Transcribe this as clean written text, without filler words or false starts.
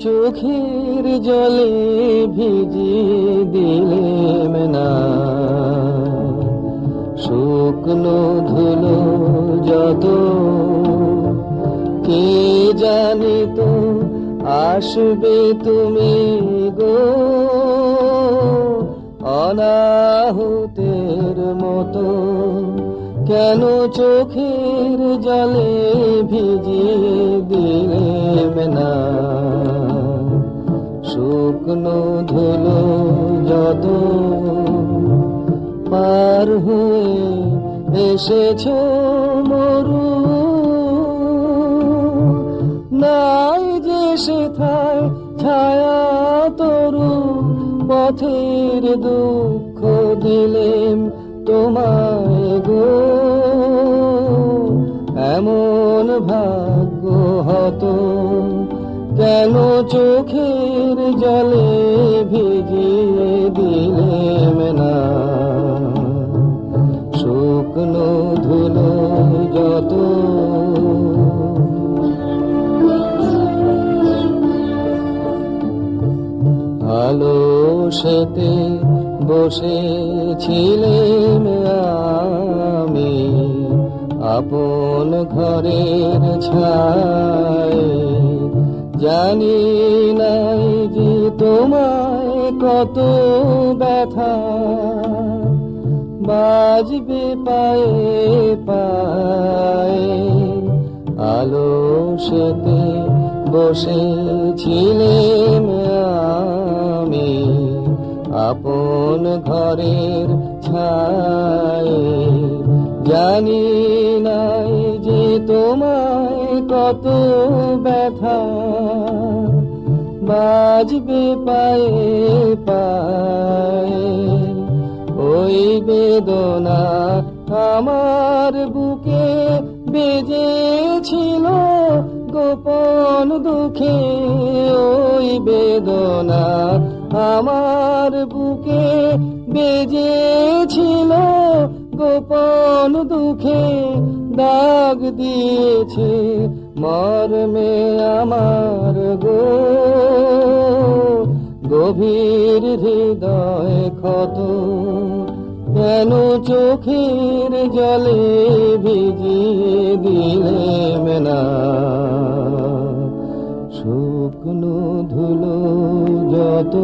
চোখের জলে ভিজিয়ে দিলেম না, শুকনো ধুলো যত কে জানিত আসবে তুমি গো, অনাহুতের মতো কেন চোখের জলে ভিজিয়ে দিলেম না, শুকনো ধুলো যত পার হয়ে এসেছ মরু, নাই যে সেথায় ছায়া তরু, পথের দুঃখ দিলেম তোমায় গো, এমন ভাগ্য হতো কেন চোখের জলে ভিজিয়ে দিলেম না, শুকনো ধুলো যত। আলো সেতে বসেছিলেম আমি আপন ঘরের ছায়, জানি নাই যে তোমায় কত ব্যথা বাজবে পায়ে পায়ে। আলো সেতে বসেছিলেম আমি আপন ঘরের ছায়, জানি নাই যে তোমায় কত ব্যথা বাজবে পায়ে পায়ে। ওই বেদনা আমার বুকে বেজেছিল গোপন দুঃখে, ওই বেদনা আমার বুকে বেজেছিল গোপন দুঃখে, দাগ দিয়েছে মর্মে আমার গো, গভীর হৃদয় ক্ষত কেন চোখের জলে ভিজিয়ে দিলেম না, শুকনো ধুলো যত।